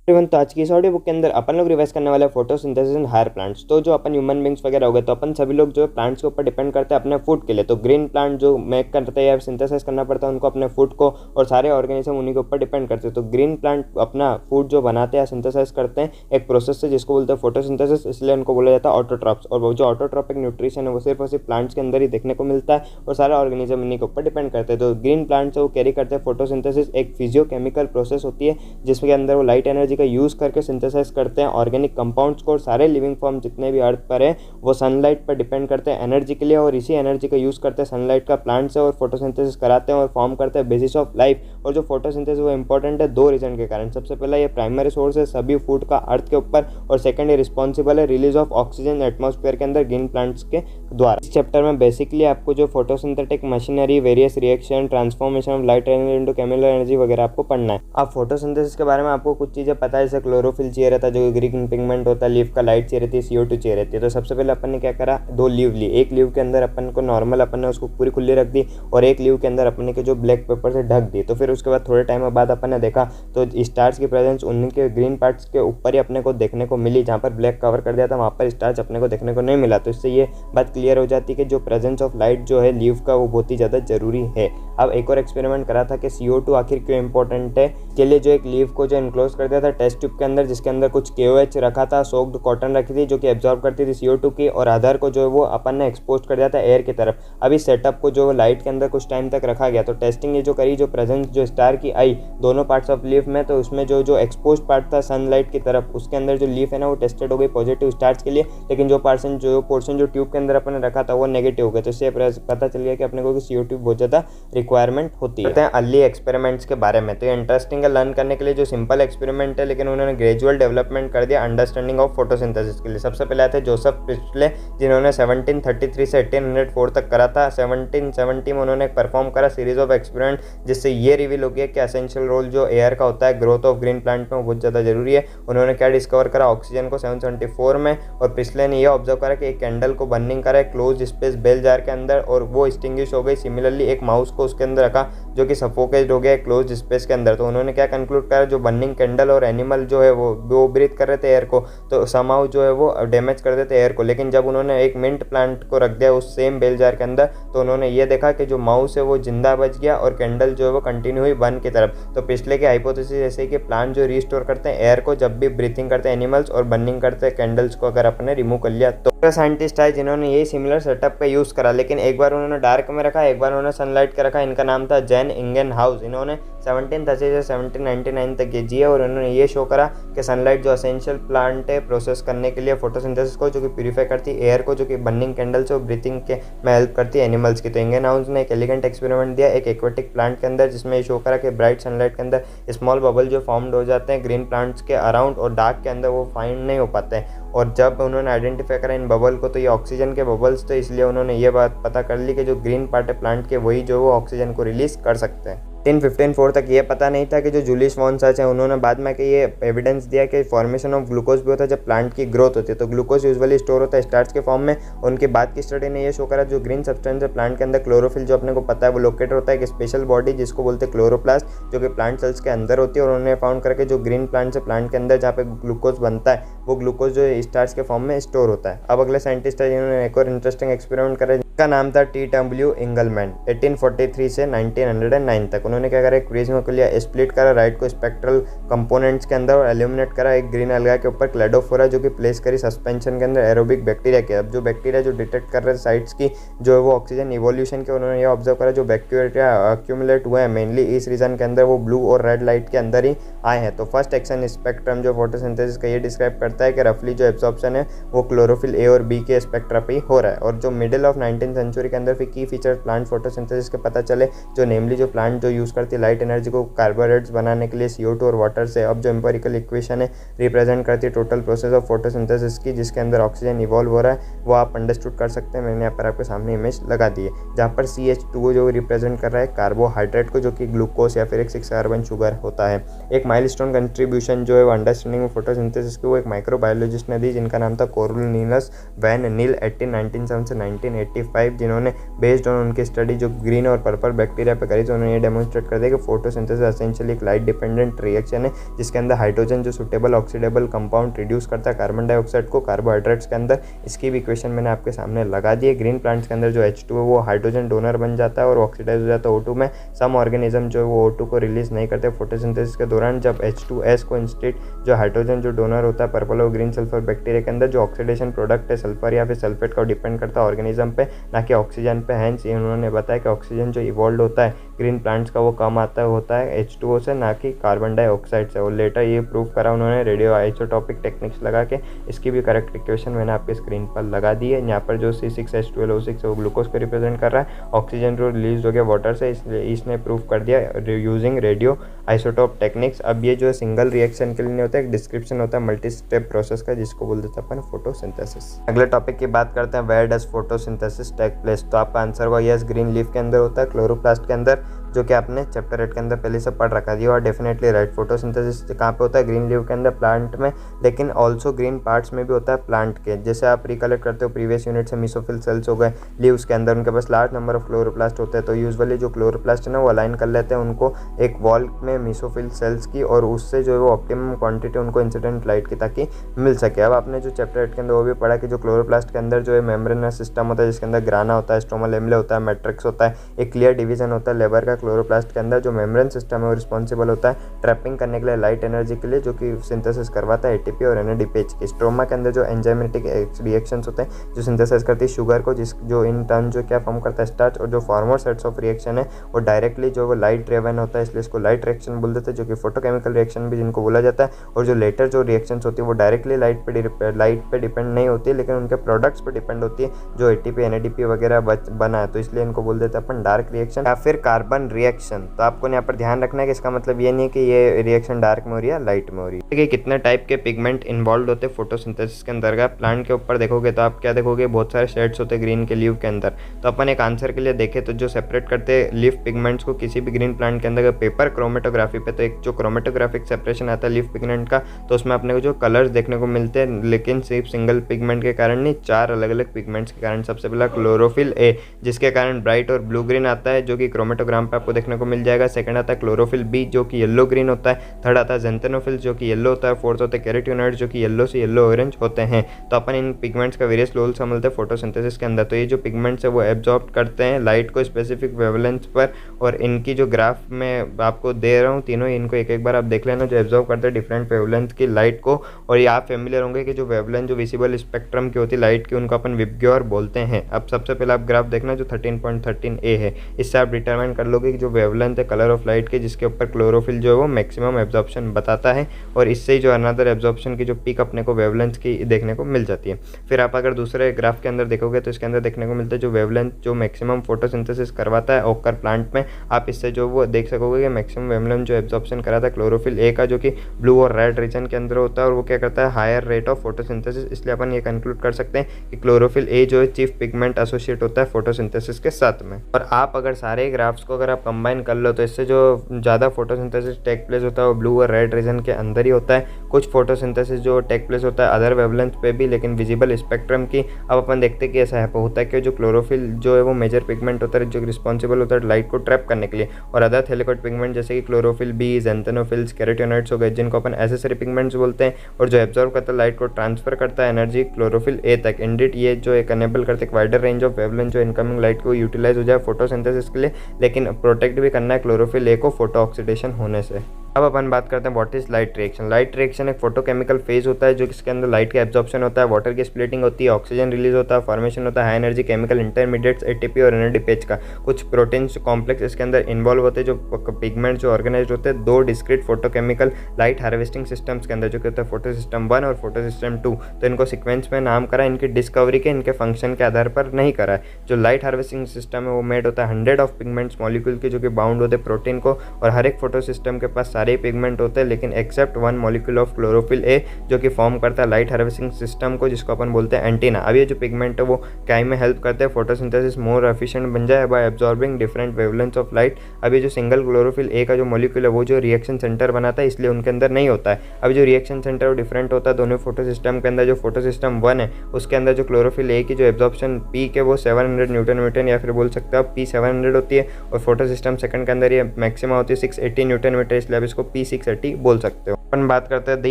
तो आज की इस ऑडियो बुक के अंदर अपन लोग रिवाइज करने वाले फोटोसिंथेसिस इन हायर प्लांट्स। तो जो अपन ह्यूमन बींग्स वगैरह हो गए, तो अपन सभी लोग जो है प्लांट्स के ऊपर डिपेंड करते हैं अपने फूड के लिए। तो ग्रीन प्लांट जो मेक करते हैं या सिंथेसाइज करना पड़ता है उनको अपने फूड को, और सारे ऑर्गेनिज्म उन्हीं के ऊपर डिपेंड करते हैं। तो ग्रीन प्लांट अपना फूड जो बनाते हैं सिंथेसाइज करते हैं एक प्रोसेस से जिसको बोलते हैं फोटोसिंथेसिस, इसलिए उनको बोला जाता है ऑटोट्रॉप्स। और वो जो ऑटोट्रॉपिक न्यूट्रिशन है वो सिर्फ और सिर्फ प्लांट्स के अंदर ही देखने को मिलता है और सारे ऑर्गेनिज्म इन्हीं के ऊपर डिपेंड करते हैं। तो ग्रीन प्लांट्स वो कैरी करते हैं फोटोसिंथेसिस, एक फिजियोकेमिकल प्रोसेस होती है जिसके अंदर वो लाइट एनर्जी का यूज करके सिंथेसाइज करते हैं ऑर्गेनिक कंपाउंड्स को। और सारे लिविंग फॉर्म जितने भी अर्थ पर है वो सनलाइट पर डिपेंड करते हैं एनर्जी के लिए, और इसी एनर्जी का यूज करते हैं सनलाइट का प्लांट से और फोटोसिंथेसिस कराते हैं और फॉर्म करते हैं बेसिस ऑफ लाइफ। और जो फोटोसिंथेसिस वो इंपॉर्टेंट है दो रीजन के कारण। सबसे पहला ये प्राइमरी सोर्स है सभी फूड का अर्थ के ऊपर, और सेकंड ये रिस्पॉन्सिबल है रिलीज ऑफ ऑक्सीजन एटमॉस्फेयर के अंदर ग्रीन प्लांट्स के द्वारा। इस चैप्टर में बेसिकली आपको जो photosynthetic machinery, various reaction, transformation of light energy into chemical energy वगैरह आपको पढ़ना है। अब फोटोसिंथेसिस के बारे में आपको कुछ चीजें पता है, जैसे क्लोरोफिल चाहिए रहता है जो ग्रीन पिगमेंट होता है, लीफ का लाइट चाहिए रहती है, CO2 चाहिए रहती है। तो सबसे पहले अपन ने क्या करा, दो लीव ली। एक लीव के अंदर अपन को नॉर्मल अपन ने उसको पूरी खुली रख दी, और एक लीव के अंदर अपन ने जो ब्लैक पेपर से ढक दी। तो फिर उसके बाद थोड़े टाइम बाद अपन ने देखा तो स्टार्च की प्रेजेंस उनके ग्रीन पार्ट्स के ऊपर ही अपने को देखने को मिली। जहाँ पर ब्लैक कवर कर दिया था वहाँ पर स्टार्च अपने को देखने को नहीं मिला। तो इससे ये बात क्लियर हो जाती है कि जो प्रेजेंस ऑफ लाइट जो है लीव का वो बहुत ही ज़्यादा जरूरी है। अब एक और एक्सपेरिमेंट करा था कि CO2 आखिर क्यों इंपॉर्टेंट है। के लिए जो एक लीव को जो इनक्लोज कर दिया था टेस्ट ट्यूब के अंदर, जिसके अंदर कुछ KOH रखा था, सोक्ड कॉटन रखी थी जो कि एब्जॉर्ब करती थी CO2 की, और अदर को जो है वो अपन ने एक्सपोज कर दिया था एयर की तरफ। अभी सेटअप को जो लाइट के अंदर कुछ टाइम तक रखा गया। तो टेस्टिंग ये जो करी, जो प्रेजेंस जो स्टार की आई दोनों पार्ट्स ऑफ लीफ में, तो उसमें जो एक्सपोज पार्ट था सनलाइट की तरफ, उसके अंदर जो लीफ है ना वो टेस्टेड हो गई पॉजिटिव स्टार्च के लिए, लेकिन जो पोर्शन जो ट्यूब के अंदर अपन ने रखा था वो नेगेटिव हो गया। तो इससे पता चल गया कि अपने को CO2 बहुत ज़्यादा रिक्वायरमेंट होती है। अर्ली एक्सपेरिमेंट्स के बारे में, तो ये इंटरेस्टिंग है लर्न करने के लिए। जो सिंपल एक्सपेरिमेंट है लेकिन उन्होंने ग्रेजुअल डेवलपमेंट कर दिया अंडरस्टैंडिंग ऑफ फोटोसिंथेसिस के लिए। सबसे पहले आते जोसेफ प्रिस्ले, जिन्होंने 1733 से 1804 तक करा था। 1770 में उन्होंने परफॉर्म करा सीरीज ऑफ एक्सपेरिमेंट, जिससे ये रिवील हो गया कि एसेंशियल रोल जो एयर का होता है ग्रोथ ऑफ ग्रीन प्लांट में वो बहुत ज़्यादा जरूरी है। उन्होंने क्या डिस्कवर करा, ऑक्सीजन को 774 में, और प्रिस्ले ने यह ऑब्जर्व करा कि एक कैंडल को बर्निंग करा क्लोज स्पेस बेल जार के अंदर और वो एक्सटिंग्विश हो गई। सिमिलरली एक माउस को उसके अंदर रखा जो कि सफोकेट हो गया क्लोज स्पेस के अंदर। तो उन्होंने क्या कंक्लूड करा, जो बर्निंग कैंडल और एनिमल जो है वो ब्रीथ कर रहे थे एयर को, तो समाउ जो है वो डैमेज कर देते एयर को। लेकिन जब उन्होंने एक मिंट प्लांट को रख दिया उस सेम बेल जार के अंदर, तो उन्होंने ये देखा कि जो माउस है वो जिंदा बच गया और कैंडल जो है वो कंटिन्यू हुई बर्न की तरफ। तो पिछले की हाइपोथेसिस ऐसे कि प्लांट जो रिस्टोर करते हैं एयर को जब भी ब्रीथिंग करते हैं एनिमल्स और बर्निंग करते हैं कैंडल्स को, अगर अपने रिमूव कर लिया तो। साइंटिस्ट है जिन्होंने यही सिमिलर सेटअप का यूज करा, लेकिन एक बार उन्होंने डार्क में रखा, एक बार उन्होंने सनलाइट का रखा। इनका नाम था जैन इंगेनहाउस। इन्होंने 1730 से 1799 तक ये जिए, और उन्होंने ये शो करा कि सनलाइट जो एसेंशियल प्लांट है प्रोसेस करने के लिए फोटोसिंथेसिस को, जो कि प्यूरिफाई करती है एयर को, जो कि बर्निंग कैंडल से ब्रीथिंग के में हेल्प करती है एनिमल्स की। तो इंगेनहाउस ने एक एलिगेंट एक्सपेरिमेंट दिया एक एक्वेटिक प्लांट के अंदर, जिसमें ये शो करा कि ब्राइट सनलाइट के अंदर स्मॉल बबल जो फॉर्म्ड हो जाते हैं ग्रीन प्लांट्स के अराउंड, और डार्क के अंदर वो फाइंड नहीं हो पाते हैं। और जब उन्होंने आइडेंटिफाई करा इन बबल को तो ये ऑक्सीजन के बबल्स थे, इसलिए उन्होंने ये बात पता कर ली कि जो ग्रीन पार्ट है प्लांट के वही जो वो ऑक्सीजन को रिलीज कर सकते हैं। 1504 तक ये पता नहीं था कि जो जूलियस वॉन सच है उन्होंने बाद में कि ये एविडेंस दिया कि फॉर्मेशन ऑफ ग्लूकोज भी होता है जब प्लांट की ग्रोथ होती है। तो ग्लूकोज यूजुअली स्टोर होता है स्टार्च के फॉर्म में। उनकी बाद की स्टडी ने ये शो करा जो ग्रीन सब्सटेंस है प्लांट के अंदर, क्लोरोफिल जो अपने को पता है वो लोकेटेड होता है एक स्पेशल बॉडी जिसको बोलते हैं क्लोरोप्लास्ट, जो कि प्लांट सेल्स के अंदर होती है। और उन्होंने फाउंड करके जो ग्रीन प्लांट्स है प्लांट के अंदर जहाँ पे ग्लूकोज बनता है वो ग्लूकोज जो स्टार्च के फॉर्म में स्टोर होता है। अब अगले साइंटिस्ट है जिन्होंने एक और इंटरेस्टिंग एक्सपेरिमेंट करा, जिसका नाम था TW इंगलमैन। 1843 से 1909 तक उन्होंने क्या करा, प्रिज्म को लिया, स्प्लिट करा राइट को स्पेक्ट्रल कंपोनेंट्स के अंदर और एल्यूमिनेट करा एक ग्रीन अलगा के ऊपर क्लेडोफोरा, जो कि प्लेस करी सस्पेंशन के अंदर एरोबिक बैक्टीरिया के। अब जो बैक्टीरिया जो डिटेक्ट कर रहे थे साइट्स की जो है वो ऑक्सीजन इवोल्यूशन के, उन्होंने ये ऑब्जर्व करा जो बैक्टीरिया अक्यूमुलेट हुए हैं मेनली इस रीजन के अंदर वो ब्लू और रेड लाइट के अंदर ही आए हैं। तो फर्स्ट एक्शन स्पेक्ट्रम जो फोटोसिंथेसिस का ये डिस्क्राइब करता है कि रफली जो एब्जॉर्प्शन है वो क्लोरोफिल A और B के स्पेक्ट्रा पे ही हो रहा है। और जो मिडिल ऑफ 19th सेंचुरी के अंदर फिर की फीचर प्लांट फोटोसिंथेसिस के पता चले, जो नेमली जो प्लांट जो यूज करती है लाइट एनर्जी को कार्बोहाइड्रेट्स बनाने के लिए CO2 और वाटर से। अब जो एम्पिरिकल इक्वेशन है रिप्रेजेंट करती है टोटल प्रोसेस ऑफ फोटोसिंथेसिस की, जिसके अंदर ऑक्सीजन इवॉल्व हो रहा है वो आप अंडरस्टूड कर सकते हैं। मैंने यहाँ पर आपके सामने इमेज लगा दी है जहाँ पर CH2 जो रिप्रेजेंट कर रहा है कार्बोहाइड्रेट को, जो कि ग्लूकोज या फिर एक 6 कार्बन शुगर होता है। एक माइलस्टोन कंट्रीब्यूशन जो है वो अंडरस्टैंडिंग ऑफ फोटोसिंथेसिस की वो एक माइक्रोबायोलॉजिस्ट ने दी जिनका नाम था कोरुल नीलस वैन नील 1897 से 1985। 1995, जिन्होंने बेस्ड ऑन उनकी स्टडी जो ग्रीन और पर्पल बैक्टीरिया पे करी, तो उन्होंने ये डेमोन्स्ट्रेट कर दिया कि फोटोसिंथेसिस एसेंशियली एक लाइट डिपेंडेंट रिएक्शन है, जिसके अंदर हाइड्रोजन जो सुटेबल ऑक्सीडेबल कंपाउंड रिड्यूस करता है कार्बन डाइऑक्साइड को कार्बोहाइड्रेट्स के अंदर। इसकी भी इक्वेशन मैंने आपके सामने लगा दी है। ग्रीन प्लांट्स के अंदर जो H2 है वो हाइड्रोजन डोनर बन जाता है और ऑक्सीडाइज हो जाता है O2 में। सम ऑर्गेनिज्म जो है वो O2 को रिलीज नहीं करते फोटोसिंथेसिस के दौरान, जब H2S को इंस्टेड जो हाइड्रोजन जो डोनर होता है पर्पल और ग्रीन सल्फर बैक्टीरिया के अंदर, जो ऑक्सीडेशन प्रोडक्ट है सल्फर या फिर सल्फेट का डिपेंड करता है ऑर्गेनिज्म पे, ना कि ऑक्सीजन पे। हैंस उन्होंने बताया कि ऑक्सीजन जो इवॉल्व होता है ग्रीन प्लांट्स का वो कम होता है H2O से, ना कि कार्बन डाइऑक्साइड से। और लेटर ये प्रूव करा उन्होंने रेडियो आइसोटॉपिक टेक्निक्स लगा के। इसकी भी करेक्ट इक्वेशन मैंने आपके स्क्रीन पर लगा दी है। यहाँ पर जो C6H12O6 है वो ग्लूकोज को रिप्रेजेंट कर रहा है, ऑक्सीजन जो रिलीज हो गया वाटर से, इसलिए इसने प्रूव कर दिया यूजिंग रेडियो आइसोटॉप टेक्निक्स। अब ये जो सिंगल रिएक्शन के लिए नहीं होता, एक डिस्क्रिप्शन होता है मल्टी स्टेप प्रोसेस का, जिसको बोल देते हैं अपन फोटोसिंथेसिस। अगले टॉपिक की बात करते हैं, where does photosynthesis take place. तो आपका आंसर होगा यस, ग्रीन लीफ के अंदर होता है, क्लोरोप्लास्ट के अंदर, जो कि आपने चैप्टर 8 के अंदर पहले से पढ़ रखा है। और डेफिनेटली राइट, फोटोसिंथेसिस कहाँ पे होता है, ग्रीन लीफ के अंदर प्लांट में, लेकिन ऑल्सो ग्रीन पार्ट्स में भी होता है प्लांट के। जैसे आप रिकलेक्ट करते हो प्रीवियस यूनिट से, मेसोफिल सेल्स हो गए लीव्स के अंदर, उनके पास लार्ज नंबर ऑफ क्लोरोप्लास्ट होते हैं। तो यूजुअली जो क्लोरोप्लास्ट है ना वो अलाइन कर लेते हैं उनको एक वॉल में मेसोफिल सेल्स की, और उससे जो है वो ऑप्टिमम क्वांटिटी उनको इंसिडेंट लाइट की ताकि मिल सके। अब आपने जो चैप्टर 8 के अंदर वो भी पढ़ा कि जो क्लोरोप्लास्ट के अंदर जो है मेम्ब्रेनस सिस्टम होता है, जिसके अंदर ग्राना होता है, स्ट्रोमा लेमले होता है, मैट्रिक्स होता है, एक क्लियर डिवीजन होता है लेबर का। क्लोरोप्लास्ट के अंदर जो मेम्ब्रेन सिस्टम है वो रिस्पॉन्सिबल होता है ट्रैपिंग करने के लिए लाइट एनर्जी के लिए, जो कि सिंथेसिस करवाता है एटीपी और एनएडीपीएच की। स्ट्रोमा के अंदर जो एंजाइमेटिक रिएक्शंस होते हैं जो सिंथेसाइज करती है शुगर को, जो इन टर्न जो क्या फॉर्म करता है स्टार्च, और जो फॉर्मर सेट्स ऑफ रिएक्शन है वो डायरेक्टली जो वो लाइट ड्रिवन होता है, इसलिए इसको लाइट रिएक्शन बोल देते हैं, जो कि फोटोकेमिकल रिएक्शन भी जिनको बोला जाता है। और जो लेटर जो रिएक्शंस होती है वो डायरेक्टली लाइट पे डिपेंड नहीं होती है, लेकिन उनके प्रोडक्ट्स पे डिपेंड होती है, जो एटीपी एनएडीपी वगैरह बना है, तो इसलिए इनको बोल देते हैं अपन डार्क रिएक्शन या फिर कार्बन रिएक्शन। तो आपको यहाँ पर ध्यान रखना है कि इसका मतलब ये नहीं है कि ये रिएक्शन डार्क में हो रही है लाइट में हो रही है। देखिए कितने टाइप के पिगमेंट इन्वॉल्व होते हैं फोटोसिंथेसिस के अंतर्गत। प्लांट के ऊपर देखोगे तो आप क्या देखोगे, बहुत सारे शेड्स होते हैं ग्रीन के लीव के अंदर। तो अपन एक आंसर के लिए देखें तो जो सेपरेट करते हैं लीफ पिगमेंट्स को किसी भी ग्रीन प्लांट के अंदर पेपर क्रोमेटोग्राफी पे, तो एक जो क्रोमेटोग्राफिक सेपरेशन आता है लीफ पिगमेंट का, तो उसमें अपने को जो कलर्स देखने को मिलते हैं, लेकिन सिर्फ सिंगल पिगमेंट के कारण नहीं, 4 अलग अलग पिगमेंट्स के कारण। सबसे पहला क्लोरोफिल ए, जिसके कारण ब्राइट और ब्लू ग्रीन आता है, जो कि क्रोमेटोग्राम पे आपको देखने को मिल जाएगा। सेकंड आता है क्लोरोफिल बी, जो कि येलो ग्रीन होता है। थर्ड आता है ज़ैंथेनोफिल्स, जो कि येलो होता है। फोर्थ होता है कैरोटीनॉइड्स, जो कि येलो से येलो ऑरेंज होते हैं। तो अपन इन पिगमेंट्स का वेरियस रोल समझते हैं फोटोसिंथेसिस के अंदर। तो ये जो पिगमेंट्स है वो एब्जॉर्ब करते हैं लाइट को स्पेसिफिक वेवलेंथ पर, और इनकी जो ग्राफ में आपको दे रहा हूँ तीनों, इनको एक एक बार आप देख लेना, जो एब्जॉर्ब करते हैं डिफरेंट वेवलेंथ की लाइट को। और ये आप फेमिलियर होंगे कि जो वेवलेंथ जो विजिबल स्पेक्ट्रम की होती है लाइट की, उनको अपन विबग्योर बोलते हैं। अब सबसे पहले आप ग्राफ देखना जो 13.13a है, इससे आप डिटरमाइन कर लोगे कि जो वेवलेंथ है कलर ऑफ लाइट के, जिसके ऊपर क्लोरोफिल जो है वो मैक्सिमम एब्जॉर्प्शन बताता है, और इससे ही जो अनदर एब्जॉर्प्शन की जो पीक अपने को वेवलेंथ की देखने को मिल जाती है। फिर आप अगर दूसरे ग्राफ के अंदर देखोगे तो इसके अंदर देखने को मिलता है जो वेवलेंथ जो मैक्सिमम फोटोसिंथेसिस करवाता है ओकर प्लांट में, आप इससे जो वो देख सकोगे कि मैक्सिमम वेवलेंथ जो एब्जॉर्प्शन कराता है क्लोरोफिल ए का, जो कि ब्लू और रेड रीजन के अंदर होता है, और वो क्या करता है हायर रेट ऑफ फोटोसिंथेसिस। इसलिए अपन ये कंक्लूड कर सकते हैं कि क्लोरोफिल ए जो है चीफ पिगमेंट एसोसिएट होता है फोटोसिंथेसिस के साथ में। और आप अगर सारे ग्राफ्स को अगर आप कंबाइन कर लो तो इससे जो ज़्यादा फोटोसिंथेसिस टेक प्लेस होता है वो ब्लू और रेड रीजन के अंदर ही होता है। कुछ फोटोसिंथेसिस जो टेक प्लेस होता है अदर वेवलेंथ पे भी, लेकिन विजिबल स्पेक्ट्रम की। अब अपन देखते हैं कि ऐसा होता है कि जो क्लोरोफिल जो है वो मेजर पिगमेंट होता है जो रिस्पॉन्सिबल होता है लाइट को ट्रैप करने के लिए, और अदर थैलेकोइड पिगमेंट जैसे कि क्लोरोफिल बी, ज़ैंथेनोफिल्स, कैरोटीनॉइड्स हो गए, जिनको अपन एसेसरी पिगमेंट्स बोलते हैं, और जो एब्जॉर्व करता है लाइट को ट्रांसफर करता है एनर्जी क्लोरोफिल ए तक। इंडिट ये जो एक अनेबल करते हैं वाइडर रेंज ऑफ वेवलेंथ जो इनकमिंग लाइट को यूटिलाइज हो जाए फोटोसिंथेसिस के लिए, लेकिन प्रोटेक्ट भी करना है क्लोरोफिल ए को फोटो ऑक्सीडेशन होने से। अब अपन बात करते हैं what is light reaction. Light reaction एक फोटोकेमिकल फेज होता है जो इसके अंदर लाइट का एब्जॉर्प्शन होता है, वाटर की स्प्लिटिंग होती है, ऑक्सीजन रिलीज होता है, फॉर्मेशन होता है high energy chemical intermediates ATP और एनएडीपीएच का। कुछ प्रोटीन्स कॉम्प्लेक्स इसके अंदर इन्वॉल्व होते हैं, जो पिगमेंट जो ऑर्गेनाइज होते हैं 2 discrete photochemical light harvesting systems के अंदर, जो कि होता है फोटो सिस्टम 1 और फोटो सिस्टम 2। तो इनको सिक्वेंस में नाम करा, इनकी डिस्कवरी के इनके फंक्शन के आधार पर नहीं करा है। जो लाइट हार्वेस्टिंग सिस्टम है वो मेड होता है 100 ऑफ पिगमेंट्स मॉलिक्यूल के, जो कि बाउंड होते हैं प्रोटीन को, और हर एक फोटो सिस्टम के पास सारे सारे पिगमेंट होते हैं, लेकिन except one molecule of chlorophyll a जो कि फॉर्म करता है लाइट हार्वेस्टिंग सिस्टम को, जिसको अपन बोलते हैं एंटीना। अब ये जो पिगमेंट है वो क्या में हेल्प करते हैं फोटोसिंथेसिस मोर एफिशिएंट बन जाए bye absorbing different wavelengths of light. अब ये जो सिंगल क्लोरोफिल ए का जो मॉलिक्यूल है वो जो रिएक्शन सेंटर बनाता है, इसलिए उनके अंदर नहीं होता है। अब जो रिएक्शन सेंटर वो डिफरेंट होता है दोनों फोटो सिस्टम के अंदर। जो फोटो सिस्टम 1 है उसके अंदर जो क्लोरोफिल ए की जो एब्जॉर्प्शन पीक है वो 700 न्यूटन मीटर या फिर बोल सकते हो आप P700 होती है, और फोटो सिस्टम सेकंड के अंदर ये मैक्सिमम होती है 680 न्यूटन मीटर, इसलिए आप इसको P680 बोल सकते हो। अपन बात करते हैं दी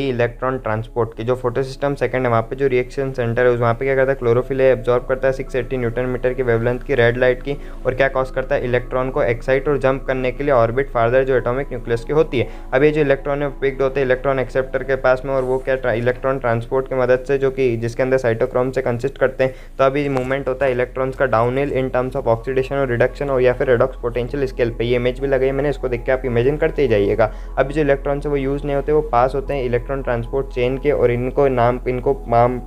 इलेक्ट्रॉन ट्रांसपोर्ट की। जो फोटो सिस्टम सेकंड है वहाँ पे जो रिएक्शन सेंटर है वहाँ पे क्या करता है, क्लोरोफिल ए एब्जॉर्ब करता है 680 न्यूटन मीटर की वेवलेंथ की रेड लाइट की, और क्या कॉज करता है, इलेक्ट्रॉन को एक्साइट और जंप करने के लिए ऑर्बिट फार्दर जो एटॉमिक न्यूक्लियस की होती है। अब ये जो इलेक्ट्रॉन है पिक्ड होते हैं इलेक्ट्रॉन एक्सेप्टर के पास में, और वो क्या इलेक्ट्रॉन ट्रांसपोर्ट की मदद से जो कि जिसके अंदर साइटोक्रोम से कंसिस्ट करते हैं। तो अभी मूवमेंट होता है इलेक्ट्रॉन्स का down hill in terms of oxidation और रिडक्शन और या फिर रेडॉक्स पोटेंशियल स्केल पे। ये इमेज भी लगाई मैंने, इसको देख के आप इमेजिन करते ही जाइएगा। अब जो इलेक्ट्रॉन है वो यूज़ नहीं होते, वो पास होते हैं इलेक्ट्रॉन ट्रांसपोर्ट चेन के, और इनको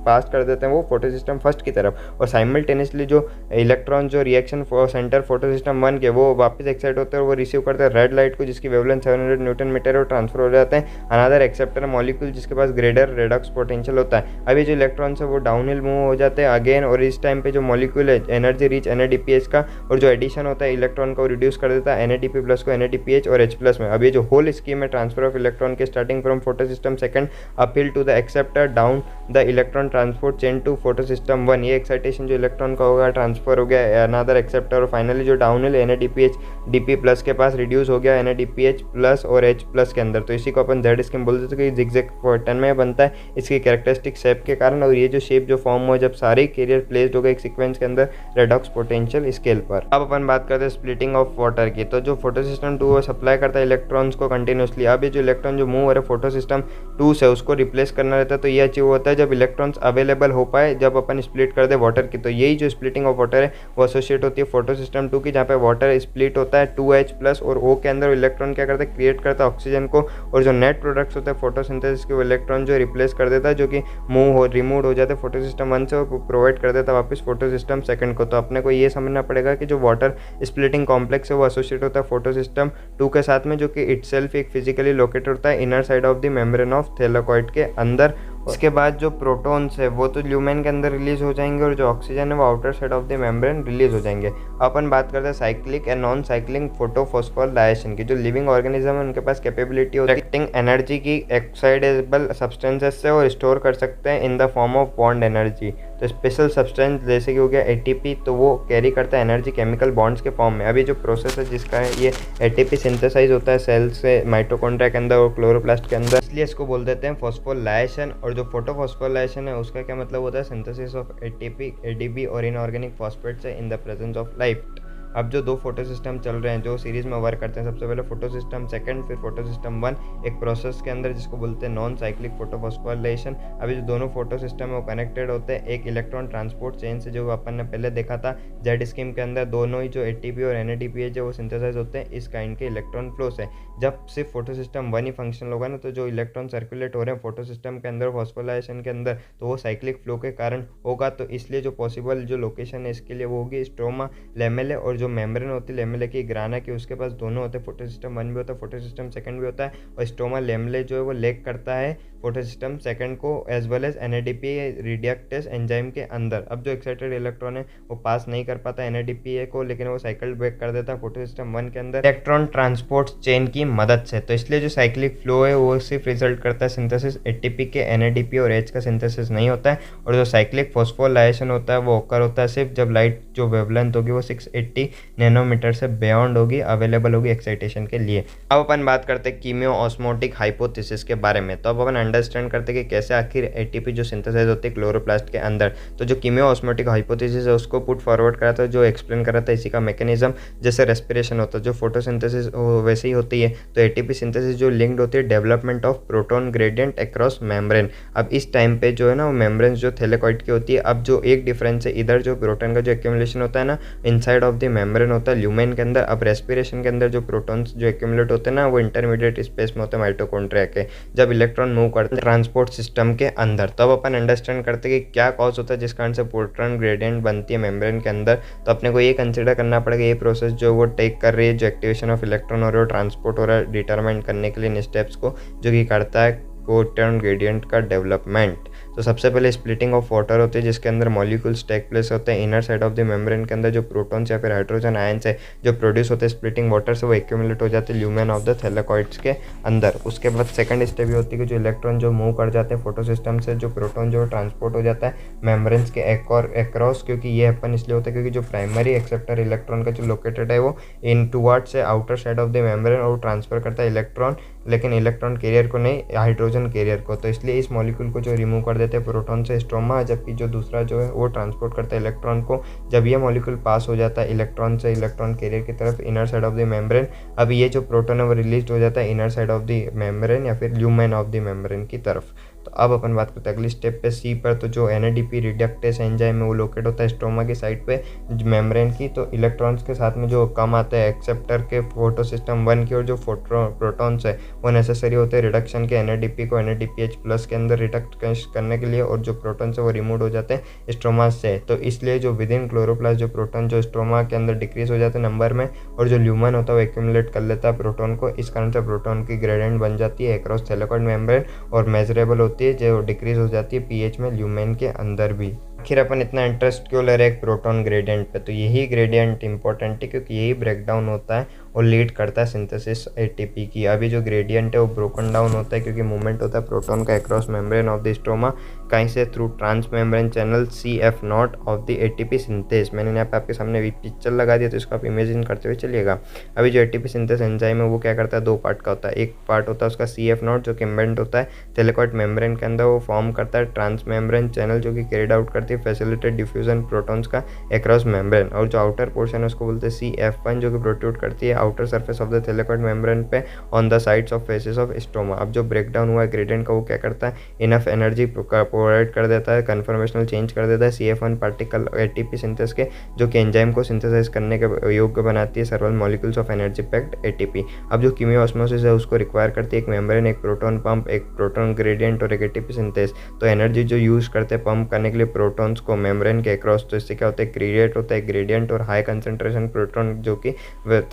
पास कर देते हैं वो फोटो सिस्टम फर्स्ट की तरफ, और साइमल्टेनियसली जो इलेक्ट्रॉन जो रिएक्शन सेंटर फोटो सिस्टम 1 के वो वापस एक्साइट होते हैं और वो रिसीव करते हैं रेड लाइट को जिसकी वेवलेंथ 700 न्यूटन मीटर और ट्रांसफर हो जाते हैं अनदर एक्सेप्टर मॉलिक्यूल जिसके पास ग्रेटर रेडॉक्स पोटेंशियल होता है। अभी जो इलेक्ट्रॉन्स है वो डाउनहिल मूव हो जाते हैं अगेन, और इस टाइम पे जो मॉलिक्यूल है एनर्जी रिच NADPH का, और जो एडिशन होता है इलेक्ट्रॉन को रिड्यूस कर देता है NADP प्लस को NADPH और H+ में। अब ये जो होल स्कीम है ट्रांसफर ऑफ इलेक्ट्रॉन के starting from photo system second appeal to the acceptor down the electron transport chain to photo system 1, ये एक्साइटेशन जो इलेक्ट्रॉन का होगा ट्रांसफर हो गया अनदर एक्सेप्टर, और फाइनली जो डाउनहिल NADPH DP+ के पास रिड्यूस हो गया NADPH प्लस और H+ के अंदर। तो इसी को अपन जेड स्कीम बोलते थे कि जिगजैग पैटर्न में बनता है इसकी कैरेक्टरिस्टिक शेप के कारण, और ये जो शेप जो फॉर्म हुआ जब सारे कैरियर प्लेस्ड हो गए एक सीक्वेंस के अंदर रेडॉक्स पोटेंशियल स्केल पर। अब अपन बात करते हैं स्प्लिटिंग ऑफ वाटर की। तो जो फोटो सिस्टम 2 वो सप्लाई करता है इलेक्ट्रॉन्स को कंटिन्यूसली। अब ये जो इलेक्ट्रॉन जो मूव हो रहा है फोटो सिस्टम 2 से उसको रिप्लेस करना रहता है, तो ये अचीव होता है जब इलेक्ट्रॉन्स अवेलेबल हो पाए, जब अपन स्प्लिट कर दे वाटर की। तो यही जो स्प्लिटिंग ऑफ वाटर है वो एसोसिएट होती है फोटो सिस्टम 2 की, जहाँ पे वाटर स्प्लिट होता है 2H+ और O के अंदर इलेक्ट्रॉन क्या करता है, क्रिएट करता है ऑक्सीजन को, और जो नेट प्रोडक्ट्स होते हैं फोटोसिंथेसिस के वो इलेक्ट्रॉन जो रिप्लेस कर देता है, जो कि रिमूव हो जाते हैं फोटो सिस्टम 1 से, और प्रोवाइड कर देता है वापस फोटो सिस्टम सेकंड को। तो अपने को ये समझना पड़ेगा कि जो वाटर स्प्लिटिंग कॉम्प्लेक्स है वो एसोसिएट होता है फोटो सिस्टम 2 के साथ में, जो कि इटसेल्फ एक फिजिकली लोकेटेड होता है inner side of the membrane of thylakoid के अंदर। इसके बाद जो प्रोटॉन्स है वो तो ल्यूमेन के अंदर रिलीज हो जाएंगे, और जो ऑक्सीजन है वो outer side of the membrane release हो जाएंगे। अपन बात करते हैं cyclic and non cycling photophosphorylation की। जो लिविंग ऑर्गेनिज्म है उनके पास कैपेबिलिटी होती है एक्टिंग एनर्जी की एक्साइडेबल सब्सटेंसेस से, और स्टोर कर सकते हैं in the form of bond energy. तो स्पेशल सब्सटेंस जैसे कि हो गया ATP, तो वो कैरी करता है एनर्जी केमिकल बॉन्ड्स के फॉर्म में। अभी जो प्रोसेस है जिसका है ये ATP सिंथेसाइज होता है सेल से माइटोकॉन्ड्रिया के अंदर और क्लोरोप्लास्ट के अंदर, इसलिए इसको बोल देते हैं फॉस्फोराइलेशन। और जो फोटोफॉस्फोराइलेशन है उसका क्या मतलब होता है, सिंथेसिस ऑफ ATP ADP और inorganic phosphates in the presence of light. अब जो दो फोटो सिस्टम चल रहे हैं जो सीरीज में वर्क करते हैं, सबसे पहले फोटो सिस्टम सेकंड फिर फोटो सिस्टम 1, एक प्रोसेस के अंदर जिसको बोलते हैं नॉन साइक्लिक फोटोफॉस्फोराइलेशन। अभी जो दोनों फोटो सिस्टम है वो कनेक्टेड होते हैं एक इलेक्ट्रॉन ट्रांसपोर्ट चेन से, जो अपन ने पहले देखा था जेड स्कीम के अंदर। दोनों ही जो ATP और NADPH है वो सिंथेसाइज होते हैं इस काइंड के इलेक्ट्रॉन फ्लो से। जब सिर्फ फोटो सिस्टम 1 ही फंक्शनल होगा ना, तो जो इलेक्ट्रॉन सर्कुलेट हो रहे हैं फोटो सिस्टम के अंदर फॉस्फोराइलेशन के अंदर, तो वो साइक्लिक फ्लो के कारण होगा। तो इसलिए जो पॉसिबल जो लोकेशन है इसके लिए वो होगी स्ट्रोमा लेमेले, और जो मेम्ब्रेन होती है लेमेले की ग्राना की उसके पास दोनों होते हैं, फोटो सिस्टम 1 भी होता है फोटो सिस्टम सेकंड भी होता है, और स्ट्रोमा लेमेले जो है वो लेक करता है फोटो सिस्टम सेकंड को as well as NADP reductase enzyme के अंदर। अब जो एक्साइटेड इलेक्ट्रॉन है वो पास नहीं कर पाता NADP को, लेकिन वो साइकिल बैक कर देता है फोटो सिस्टम 1 के अंदर इलेक्ट्रॉन ट्रांसपोर्ट चेन की मदद से। तो इसलिए जो साइक्लिक फ्लो है वो सिर्फ रिजल्ट करता है सिंथेसिस ATP के, NADP और H का सिंथेसिस नहीं होता है। और जो साइक्लिक फॉस्फोराइलेशन होता है वो ओकर होता है सिर्फ जब लाइट जो वेवलेंथ होगी वो 680 नैनोमीटर से बियॉन्ड होगी, अवेलेबल होगी एक्साइटेशन के लिए। अब अपन बात करते हैं कीमियो ऑस्मोटिक हाइपोथेसिस के बारे में। तो अब अपन अंडरस्टैंड करते हैं कि कैसे आखिर ATP जो सिंथेसाइज होती है क्लोरोप्लास्ट के अंदर। तो जो कीमियो ऑस्मोटिक हाइपोथेसिस है उसको पुट फॉरवर्ड करा था, जो एक्सप्लेन करा था इसी का मैकेनिज्म। जैसे रेस्पिरेशन होता है, जो फोटोसिंथेसिस वैसे ही होती है, तो ATP सिंथेसिस जो लिंक्ड होती है development of proton gradient across membrane. अब इस टाइम पे जो है ना वो मेम्ब्रेन जो थैलेकॉइड की होती है। अब जो एक डिफरेंस है, इधर जो प्रोटॉन का जो एक्यूमुलेशन होता है ना इनसाइड ऑफ द मेम्ब्रेन होता है ल्यूमेन के अंदर। अब रेस्पिरेशन के अंदर जो प्रोटॉन्स जो एक्यूमुलेट होते हैं ना वो इंटरमीडिएट स्पेस में होते हैं माइटोकॉन्ड्रिया के। जब इलेक्ट्रॉन मूव करते हैं ट्रांसपोर्ट सिस्टम के अंदर। तो अब अपन अंडरस्टैंड करते हैं कि क्या कॉज होता है जिस कारण से प्रोटॉन ग्रेडियंट बनती है मेम्ब्रेन के अंदर। तो अपने को ये कंसिडर करना पड़ेगा ये प्रोसेस जो वो टेक कर रही है, जो एक्टिवेशन ऑफ इलेक्ट्रॉन हो रहा है, ट्रांसपोर्ट हो रहा है, डिटरमाइन करने के लिए इन स्टेप्स को जो कि करता है प्रोटॉन ग्रेडियंट का डेवलपमेंट। तो सबसे पहले स्प्लिटिंग ऑफ वाटर होती है जिसके अंदर मॉलिक्यूल्स टेक प्लेस होते हैं inner side of the membrane के अंदर। जो प्रोटॉन्स या फिर हाइड्रोजन आयंस है जो प्रोड्यूस होते हैं स्प्लिटिंग वाटर से, वो एक्यूमुलेट हो जाते हैं ल्यूमेन ऑफ द थैलेकॉइड्स के अंदर। उसके बाद सेकंड स्टेप ये होती है कि जो इलेक्ट्रॉन जो मूव कर जाते हैं फोटो सिस्टम से, जो प्रोटॉन जो ट्रांसपोर्ट हो जाता है मेम्ब्रेन्स के अक्रॉस, क्योंकि ये अपन इसलिए होता है क्योंकि जो प्राइमरी एक्सेप्टर इलेक्ट्रॉन का जो लोकेटेड है वो इन टुवर्ड्स से outer side of the membrane और ट्रांसफर करता है इलेक्ट्रॉन, लेकिन इलेक्ट्रॉन कैरियर को नहीं, हाइड्रोजन कैरियर को। तो इसलिए इस मॉलिक्यूल को जो रिमूव कर देते हैं प्रोटॉन से स्ट्रोमा, जबकि जो दूसरा जो है वो ट्रांसपोर्ट करता है इलेक्ट्रॉन को। जब ये मॉलिक्यूल पास हो जाता है इलेक्ट्रॉन से इलेक्ट्रॉन कैरियर की तरफ inner side of the membrane, अब ये जो प्रोटॉन है वो रिलीज हो जाता है inner side of the membrane या फिर ल्यूमेन ऑफ द मेम्ब्रेन की तरफ। तो अब अपन बात करते हैं अगली स्टेप पे सी पर। तो जो NADP रिडक्टेस एंजाइम है वो लोकेट होता है स्ट्रोमा की साइड पे मेम्ब्रेन की। तो इलेक्ट्रॉन्स के साथ में जो कम आते हैं एक्सेप्टर के फोटो सिस्टम 1 की, और जो प्रोटॉन्स है वो नेसेसरी होते हैं रिडक्शन के NADP को NADPH+ के अंदर रिडक्ट करने के लिए, और जो प्रोटॉन्स है वो रिमूव हो जाते हैं स्ट्रोमा से। तो इसलिए जो विद इन क्लोरोप्लास्ट जो प्रोटॉन जो स्ट्रोमा के अंदर डिक्रीज हो जाते हैं नंबर में, और जो ल्यूमन होता है वो एक्यूमुलेट कर लेता है प्रोटॉन को। इस कारण से प्रोटॉन की ग्रेडियंट बन जाती है अक्रॉस थैलेकॉइड मेम्ब्रेन और मेजरेबल होती है, जो डिक्रीज हो जाती है pH में ल्यूमेन के अंदर भी। आखिर अपन इतना इंटरेस्ट क्यों ले रहे हैं एक प्रोटॉन ग्रेडियंट पे? तो यही ग्रेडियंट इंपॉर्टेंट है क्योंकि यही ब्रेक डाउन होता है और लीड करता है सिंथेसिस ATP की। अभी जो ग्रेडियंट है वो ब्रोकन डाउन होता है क्योंकि मूवमेंट होता है प्रोटॉन का across membrane of the stroma, कहीं से through trans membrane channel CF0 of the ATP synthase. मैंने यहाँ पे आपके सामने भी पिक्चर लगा दिया तो इसको आप इमेजिन करते हुए चलिएगा। अभी जो ATP सिंथेस एंजाइम है वो क्या करता है, दो पार्ट का होता है। एक पार्ट होता है उसका CF0 जो कि इम्बेंट होता है थैलेकॉइड मेम्ब्रेन के अंदर, वो फॉर्म करता है ट्रांस मेम्ब्रेन चैनल जो कि कैरिड आउट करती है फैसिलिटेट डिफ्यूजन प्रोटॉन्स का अक्रॉस मेम्ब्रेन। और जो आउटर पोर्शन है उसको बोलते हैं CF1 जो कि प्रोट्रूड करती है outer surface of the thylakoid membrane पे on the sides of faces of stroma. अब जो ब्रेक डाउन हुआ है ग्रेडियंट का वो क्या करता है, इनफ एनर्जी प्रोवाइड कर देता है, कन्फर्मेशनल चेंज कर देता है CF1 पार्टिकल ATP सिंथेस के, जो कि एंजाइम को सिंथेसाइज करने के योग्य बनाती है several molecules of energy packed ATP। अब जो कीमियोऑस्मोसिस है उसको रिक्वायर करती है एक मेम्ब्रेन, एक प्रोटॉन पंप, एक प्रोटॉन ग्रेडियंट और एक ATP सिंथेस। तो एनर्जी जो यूज करते हैं पंप करने के लिए प्रोटॉन्स को मेम्ब्रेन के अक्रॉस, तो इससे क्या होता है क्रिएट होता है ग्रेडियंट और हाई कंसंट्रेशन प्रोटॉन जो कि